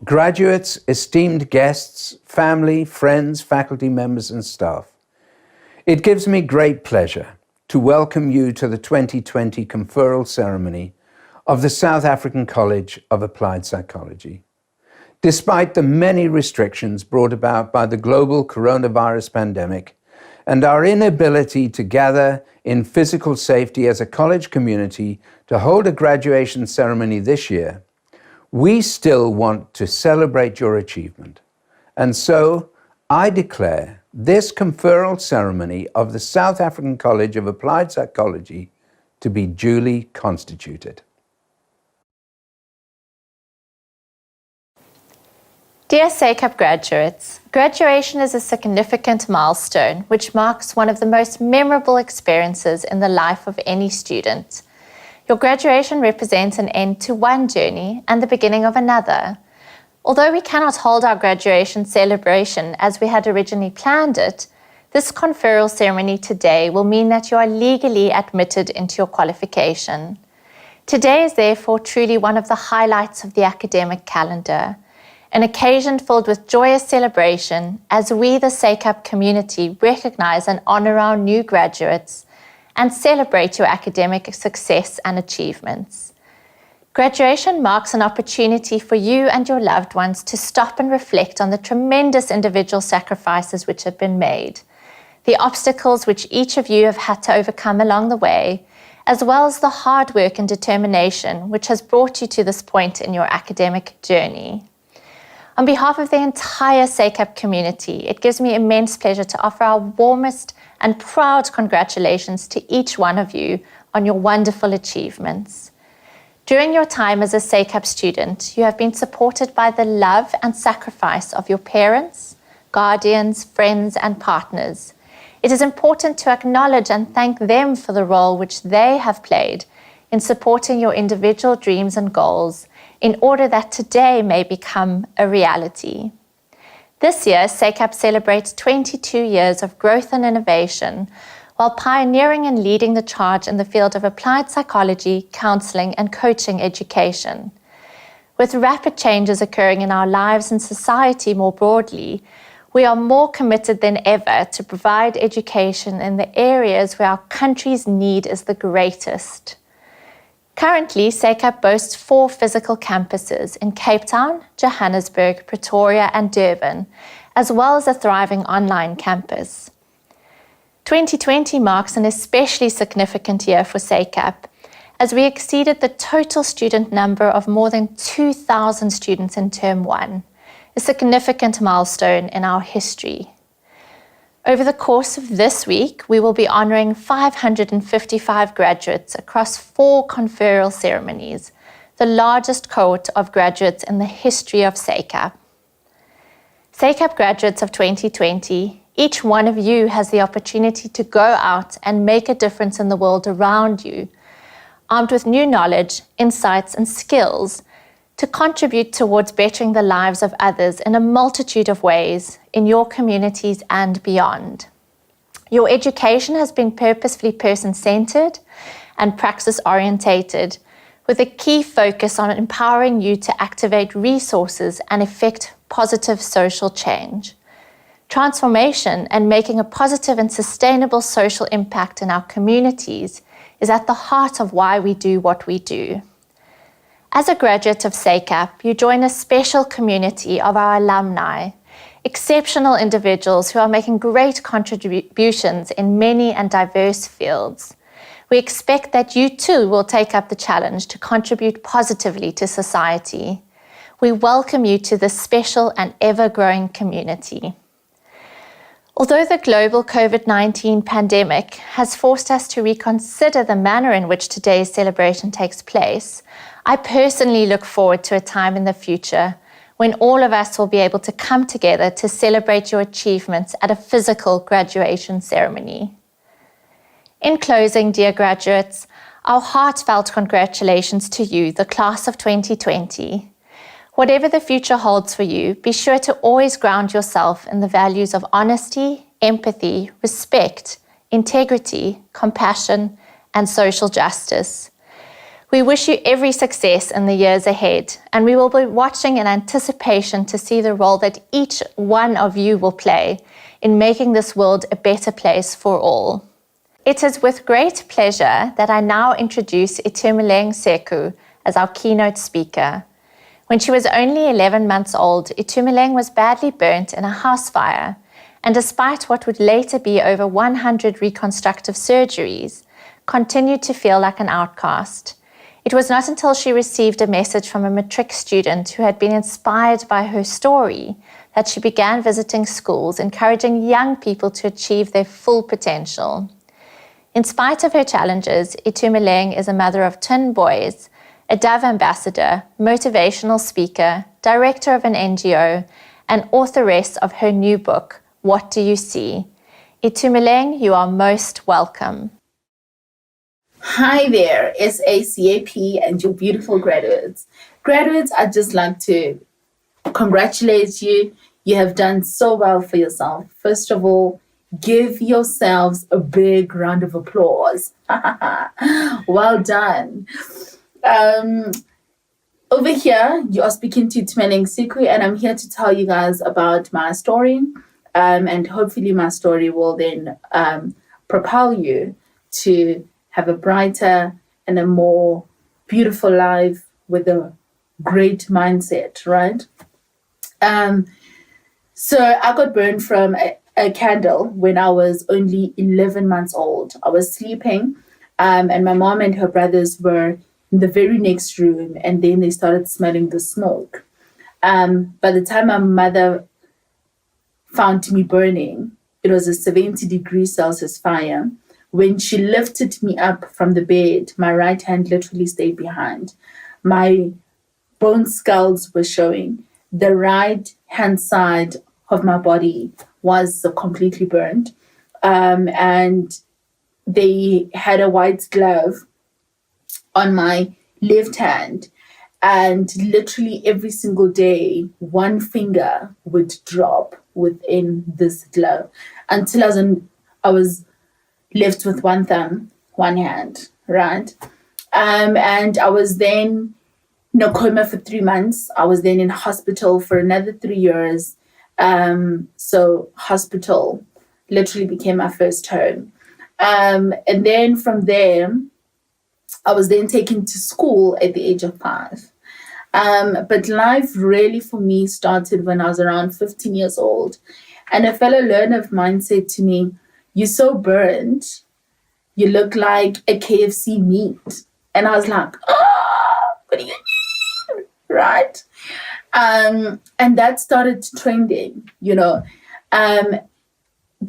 Graduates, esteemed guests, family, friends, faculty members and staff, it gives me great pleasure to welcome you to the 2020 Conferral ceremony of the South African College of Applied Psychology. Despite the many restrictions brought about by the global coronavirus pandemic and our inability to gather in physical safety as a college community to hold a graduation ceremony this year, we still want to celebrate your achievement. And so I declare this conferral ceremony of the South African College of Applied Psychology to be duly constituted. Dear SACAP graduates, graduation is a significant milestone which marks one of the most memorable experiences in the life of any student. Your graduation represents an end to one journey and the beginning of another. Although we cannot hold our graduation celebration as we had originally planned it, this conferral ceremony today will mean that you are legally admitted into your qualification. Today is therefore truly one of the highlights of the academic calendar, an occasion filled with joyous celebration as we, the SACAP community, recognize and honor our new graduates and celebrate your academic success and achievements. Graduation marks an opportunity for you and your loved ones to stop and reflect on the tremendous individual sacrifices which have been made, the obstacles which each of you have had to overcome along the way, as well as the hard work and determination which has brought you to this point in your academic journey. On behalf of the entire SACAP community, it gives me immense pleasure to offer our warmest and proud congratulations to each one of you on your wonderful achievements. During your time as a SACAP student, you have been supported by the love and sacrifice of your parents, guardians, friends, and partners. It is important to acknowledge and thank them for the role which they have played in supporting your individual dreams and goals in order that today may become a reality. This year, SACAP celebrates 22 years of growth and innovation while pioneering and leading the charge in the field of applied psychology, counseling, and coaching education. With rapid changes occurring in our lives and society more broadly, we are more committed than ever to provide education in the areas where our country's need is the greatest. Currently, SACAP boasts 4 physical campuses in Cape Town, Johannesburg, Pretoria, and Durban, as well as a thriving online campus. 2020 marks an especially significant year for SACAP, as we exceeded the total student number of more than 2,000 students in Term 1, a significant milestone in our history. Over the course of this week, we will be honoring 555 graduates across 4 conferral ceremonies, the largest cohort of graduates in the history of SACAP. SACAP graduates of 2020, each one of you has the opportunity to go out and make a difference in the world around you, armed with new knowledge, insights, and skills to contribute towards bettering the lives of others in a multitude of ways in your communities and beyond. Your education has been purposefully person-centered and praxis-orientated, with a key focus on empowering you to activate resources and effect positive social change. Transformation and making a positive and sustainable social impact in our communities is at the heart of why we do what we do. As a graduate of SACAP, you join a special community of our alumni, exceptional individuals who are making great contributions in many and diverse fields. We expect that you too will take up the challenge to contribute positively to society. We welcome you to this special and ever-growing community. Although the global COVID-19 pandemic has forced us to reconsider the manner in which today's celebration takes place, I personally look forward to a time in the future when all of us will be able to come together to celebrate your achievements at a physical graduation ceremony. In closing, dear graduates, our heartfelt congratulations to you, the class of 2020. Whatever the future holds for you, be sure to always ground yourself in the values of honesty, empathy, respect, integrity, compassion, and social justice. We wish you every success in the years ahead, and we will be watching in anticipation to see the role that each one of you will play in making this world a better place for all. It is with great pleasure that I now introduce Itumeleng Seku as our keynote speaker. When she was only 11 months old, Itumeleng was badly burnt in a house fire, and despite what would later be over 100 reconstructive surgeries, continued to feel like an outcast. It was not until she received a message from a matric student who had been inspired by her story that she began visiting schools, encouraging young people to achieve their full potential. In spite of her challenges, Itumeleng is a mother of twin boys, a Dove ambassador, motivational speaker, director of an NGO, and authoress of her new book, What Do You See? Itumeleng, you are most welcome. Hi there, SACAP and your beautiful graduates. Graduates, I'd just like to congratulate you. You have done so well for yourself. First of all, give yourselves a big round of applause. Well done. Over here, you are speaking to Itumeleng Seku, and I'm here to tell you guys about my story. And hopefully my story will then propel you to have a brighter and a more beautiful life with a great mindset, right? So I got burned from a candle when I was only 11 months old. I was sleeping, and my mom and her brothers were in the very next room, and then they started smelling the smoke. By the time my mother found me burning, it was a 70 degrees Celsius fire. When she lifted me up from the bed, my right hand literally stayed behind. My bone skulls were showing. The right hand side of my body was completely burned. And they had a white glove on my left hand. And literally every single day, one finger would drop within this glove until I was left with one thumb, one hand, right? And I was then in a coma for 3 months. I was then in hospital for another 3 years. So hospital literally became my first home. And then from there, I was then taken to school at the age of 5. But life really for me started when I was around 15 years old. And a fellow learner of mine said to me, "You're so burnt, you look like a KFC meat." And I was like, "Oh, what do you mean?" Right? And that started trending,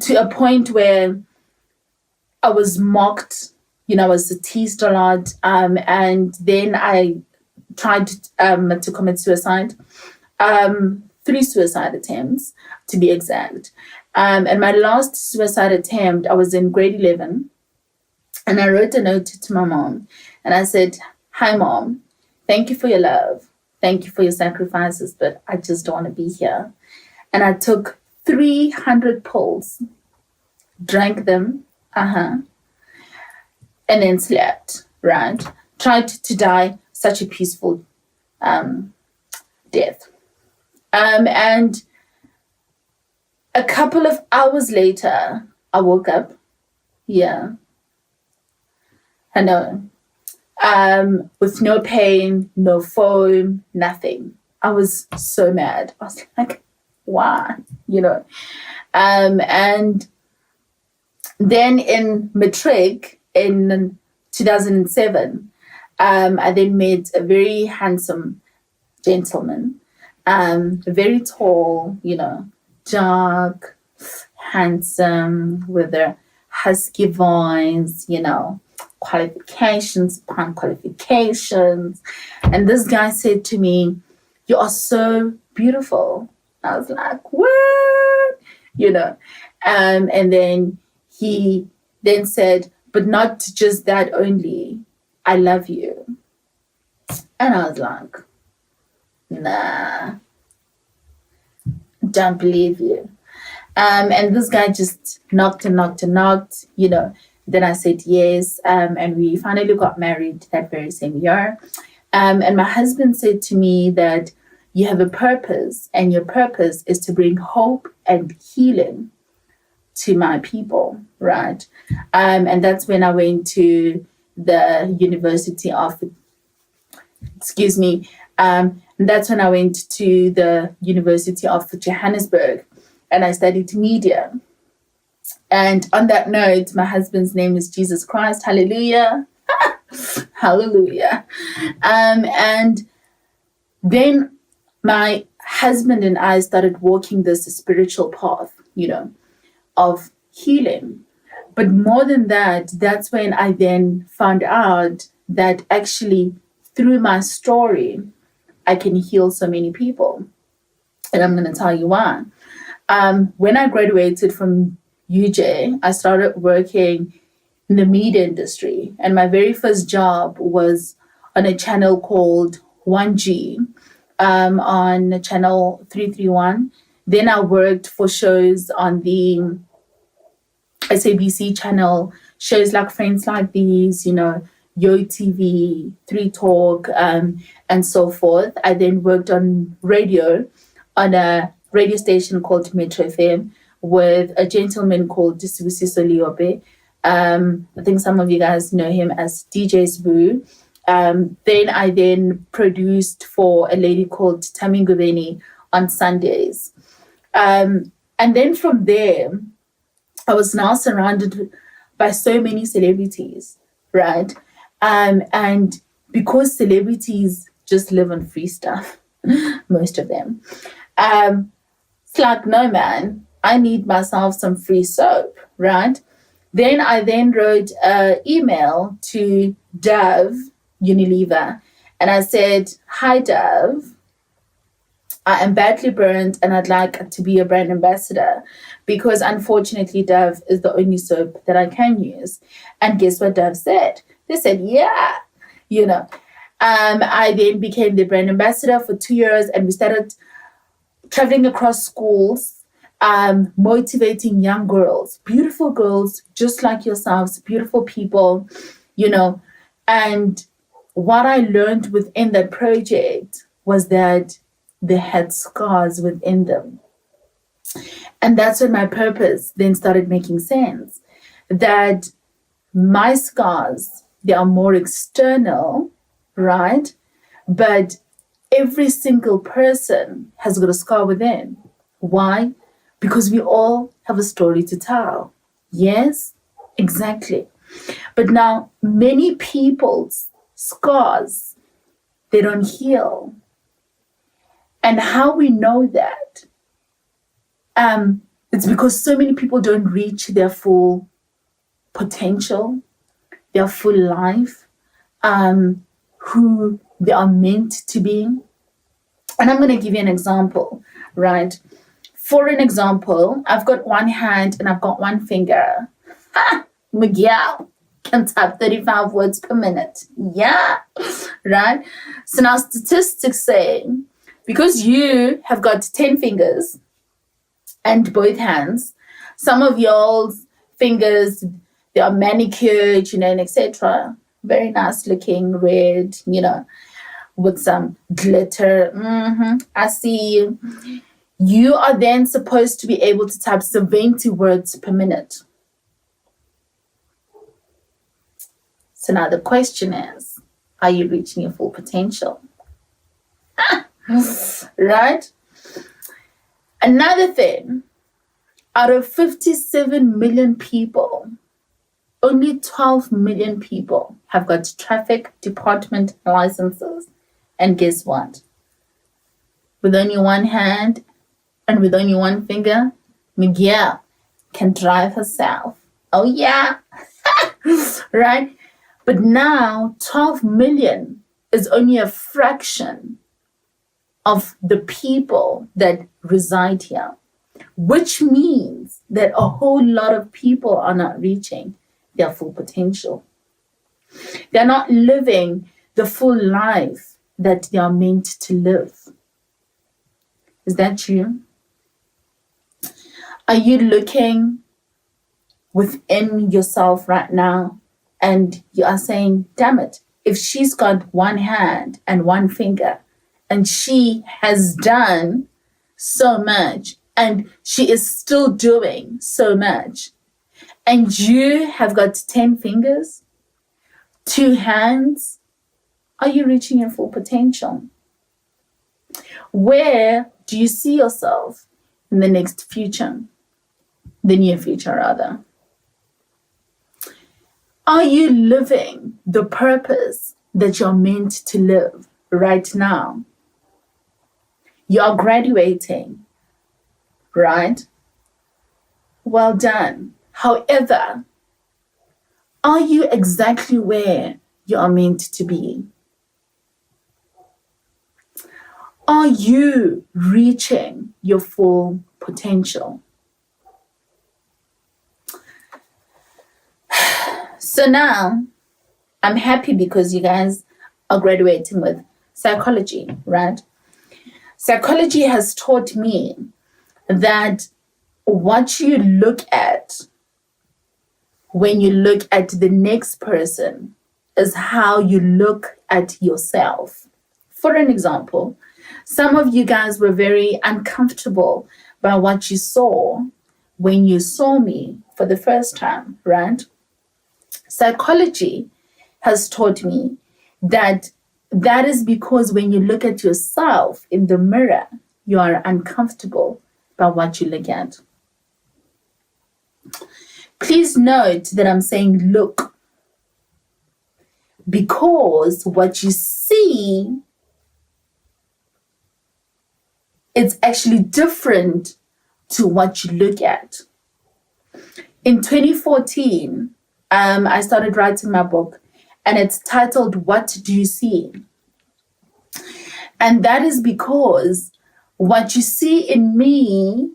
to a point where I was mocked, I was teased a lot. And then I tried to commit suicide. 3 suicide attempts, to be exact. And my last suicide attempt, I was in grade 11. And I wrote a note to my mom. And I said, "Hi, Mom. Thank you for your love. Thank you for your sacrifices, but I just don't want to be here." And I took 300 pills, drank them, and then slept, right? Tried to die such a peaceful death. And a couple of hours later, I woke up. Yeah. I know. With no pain, no foam, nothing. I was so mad. I was like, why? And then in matric, in 2007, I then met a very handsome gentleman, very tall, dark, handsome, with a husky voice, qualifications upon qualifications. And this guy said to me, "You are so beautiful." I was like, "What?" And then he then said, "But not just that only, I love you." And I was like, "Nah, don't believe you." And this guy just knocked and knocked and knocked, Then I said yes, and we finally got married that very same year. And my husband said to me that you have a purpose, and your purpose is to bring hope and healing to my people, right? And that's when I went to the University of, that's when I went to the University of Johannesburg, and I studied media. And on that note, my husband's name is Jesus Christ. Hallelujah. Hallelujah. And then my husband and I started walking this spiritual path, of healing. But more than that, that's when I then found out that actually through my story, I can heal so many people. And I'm going to tell you why. When I graduated from UJ, I started working in the media industry. And my very first job was on a channel called 1G, on channel 331. Then I worked for shows on the SABC channel, shows like Friends Like These, Yo TV, 3 Talk, and so forth. I then worked on radio, on a radio station called Metro FM, with a gentleman called Sibusiso Liope. I think some of you guys know him as DJ Sbu. Then I produced for a lady called Tami Ngubeni on Sundays. And then from there, I was now surrounded by so many celebrities, right? And because celebrities just live on free stuff, most of them, it's like, no, man, I need myself some free soap, right? Then I wrote an email to Dove Unilever, and I said, "Hi, Dove. I am badly burned and I'd like to be a brand ambassador because unfortunately Dove is the only soap that I can use." And guess what Dove said? They said, "Yeah." I then became the brand ambassador for 2 years, and we started traveling across schools, motivating young girls, beautiful girls, just like yourselves, beautiful people, And what I learned within that project was that they had scars within them. And that's when my purpose then started making sense. That my scars, they are more external, right? But every single person has got a scar within. Why? Because we all have a story to tell. Yes, exactly. But now many people's scars, they don't heal. And how we know that? It's because so many people don't reach their full potential, their full life, who they are meant to be. And I'm going to give you an example, right? For an example, I've got one hand and I've got one finger. Miguel can type 35 words per minute. Yeah, right? So now statistics say, because you have got 10 fingers and both hands, some of y'all's fingers, they are manicured, and etc. Very nice looking, red, with some glitter. I see you. You are then supposed to be able to type 70 words per minute. So now the question is, are you reaching your full potential? Right? Another thing, out of 57 million people only 12 million people have got traffic department licenses. And guess what? With only one hand and with only one finger, Miguel can drive herself. Oh, yeah. Right? But now 12 million is only a fraction of the people that reside here, which means that a whole lot of people are not reaching their full potential. They're not living the full life that they are meant to live. Is that true? Are you looking within yourself right now and you are saying, damn it, if she's got one hand and one finger and she has done so much and she is still doing so much, and you have got 10 fingers, 2 hands, are you reaching your full potential? Where do you see yourself in the near future rather? Are you living the purpose that you're meant to live right now? You're graduating, right? Well done. However, are you exactly where you are meant to be? Are you reaching your full potential? So now, I'm happy because you guys are graduating with psychology, right? Psychology has taught me that what you look at when you look at the next person is how you look at yourself. For an example, some of you guys were very uncomfortable by what you saw when you saw me for the first time, right? Psychology has taught me that that is because when you look at yourself in the mirror, you are uncomfortable by what you look at. Please note that I'm saying look, because what you see is actually different to what you look at. In 2014, I started writing my book, and it's titled, What Do You See? And that is because what you see in me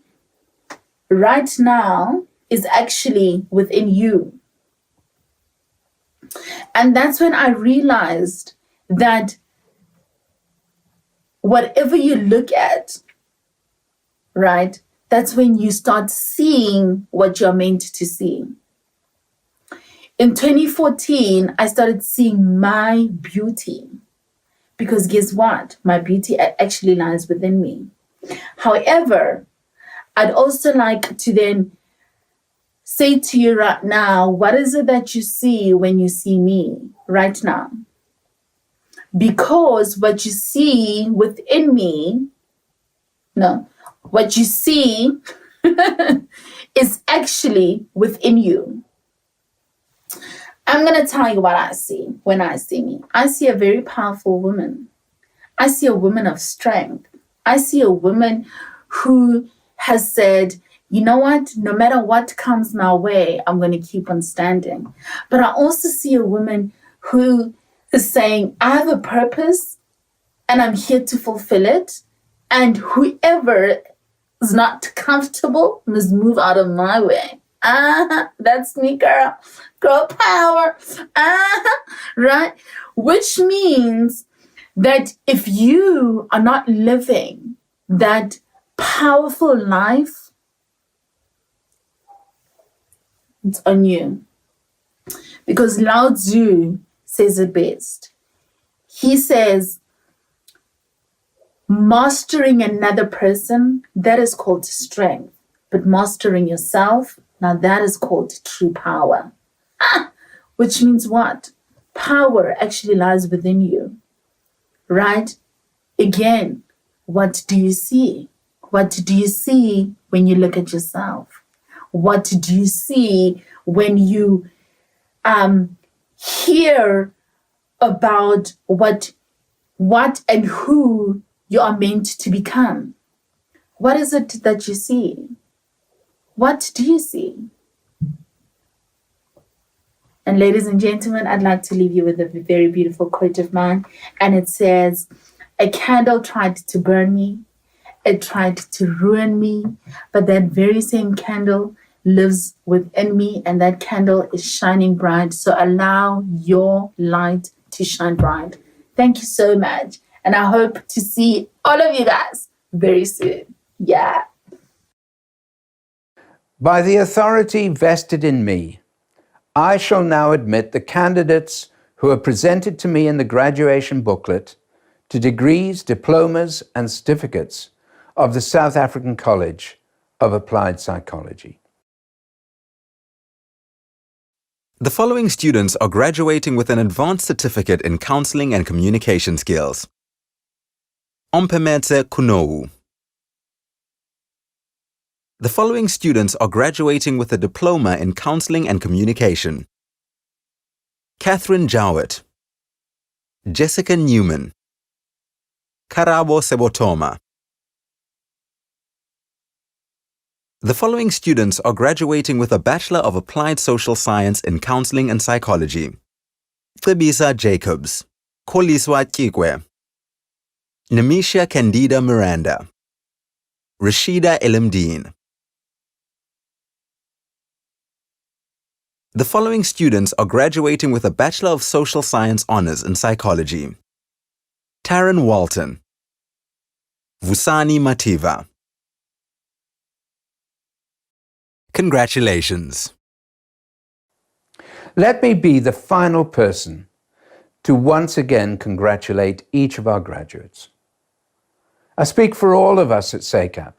right now is actually within you. And that's when I realized that whatever you look at, right, that's when you start seeing what you're meant to see. In 2014, I started seeing my beauty, because guess what? My beauty actually lies within me. However, I'd also like to then say to you right now, what is it that you see when you see me right now? Because what you see within me, what you see is actually within you. I'm going to tell you what I see when I see me. I see a very powerful woman. I see a woman of strength. I see a woman who has said, you know what, no matter what comes my way, I'm going to keep on standing. But I also see a woman who is saying, I have a purpose and I'm here to fulfill it. And whoever is not comfortable must move out of my way. That's me, girl. Girl power. Right? Which means that if you are not living that powerful life, it's on you. Because Lao Tzu says it best. He says, mastering another person, that is called strength. But mastering yourself, now that is called true power. Which means what? Power actually lies within you. Right? Again, what do you see? What do you see when you look at yourself? What do you see when you hear about what and who you are meant to become. What is it that you see? What do you see? And ladies and gentlemen, I'd like to leave you with a very beautiful quote of mine. And it says, "A candle tried to burn me. It tried to ruin me. But that very same candle lives within me. And that candle is shining bright. So allow your light to shine bright." Thank you so much. And I hope to see all of you guys very soon. Yeah. By the authority vested in me, I shall now admit the candidates who are presented to me in the graduation booklet to degrees, diplomas, and certificates of the South African College of Applied Psychology. The following students are graduating with an advanced certificate in counseling and communication skills. Ompemetse Kunou. The following students are graduating with a diploma in counseling and communication. Catherine Jowett, Jessica Newman, Karabo Sebotoma. The following students are graduating with a Bachelor of Applied Social Science in Counseling and Psychology. Cebisa Jacobs, Koliswa Kikwe, Nemisha Candida Miranda, Rashida Elimdeen. The following students are graduating with a Bachelor of Social Science Honours in Psychology. Taryn Walton, Vusani Mativa. Congratulations. Let me be the final person to once again congratulate each of our graduates. I speak for all of us at SACAP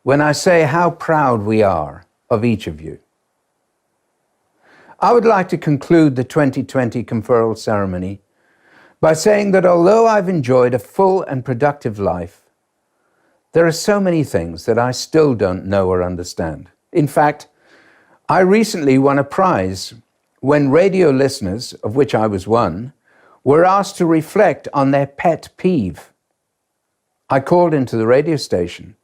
when I say how proud we are of each of you. I would like to conclude the 2020 conferral ceremony by saying that although I've enjoyed a full and productive life, there are so many things that I still don't know or understand. In fact, I recently won a prize when radio listeners, of which I was one, were asked to reflect on their pet peeve. I called into the radio station,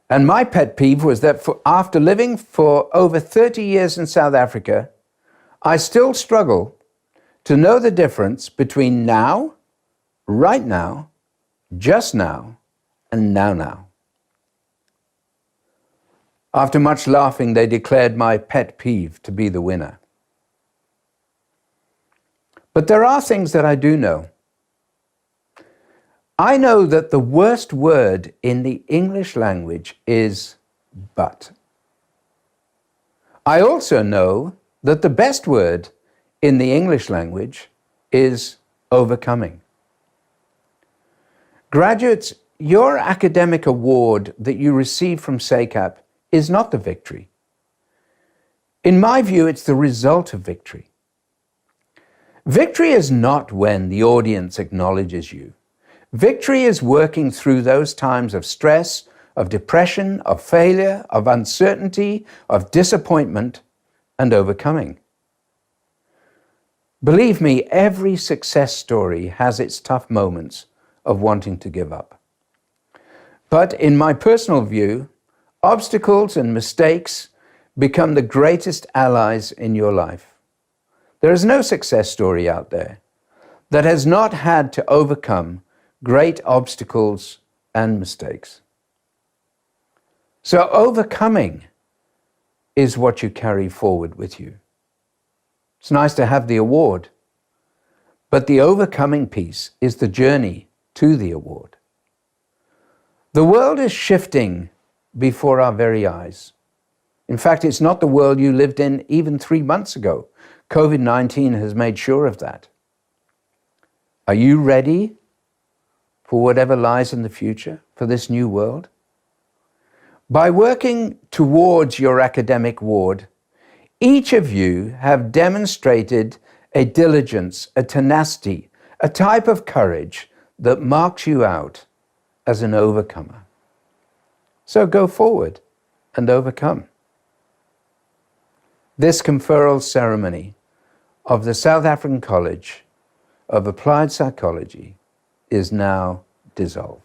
and my pet peeve was that after living for over 30 years in South Africa, I still struggle to know the difference between now, right now, just now, and now. After much laughing, they declared my pet peeve to be the winner. But there are things that I do know. I know that the worst word in the English language is but. I also know that the best word in the English language is overcoming. Graduates, your academic award that you receive from SACAP is not the victory. In my view, it's the result of victory. Victory is not when the audience acknowledges you. Victory is working through those times of stress, of depression, of failure, of uncertainty, of disappointment, and overcoming. Believe me, every success story has its tough moments of wanting to give up. But in my personal view, obstacles and mistakes become the greatest allies in your life. There is no success story out there that has not had to overcome great obstacles and mistakes. So overcoming is what you carry forward with you. It's nice to have the award, but the overcoming piece is the journey to the award. The world is shifting before our very eyes. In fact, it's not the world you lived in even 3 months ago. COVID-19 has made sure of that. Are you ready for whatever lies in the future, for this new world? By working towards your academic award, each of you have demonstrated a diligence, a tenacity, a type of courage that marks you out as an overcomer. So go forward and overcome. This conferral ceremony of the South African College of Applied Psychology is now dissolved.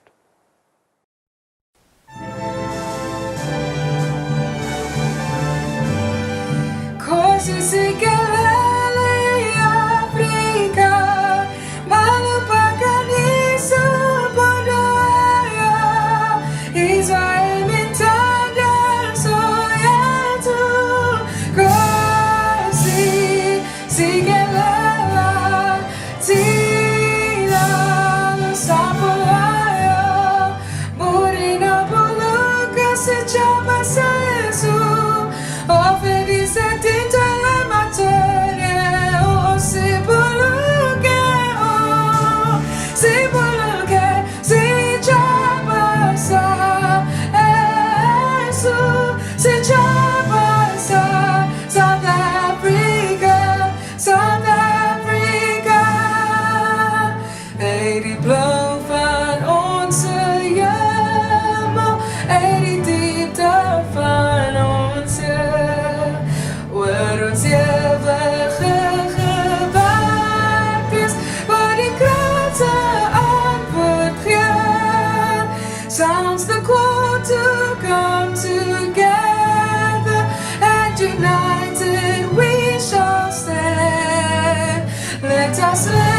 Sounds the call to come together, and united we shall stand. Let us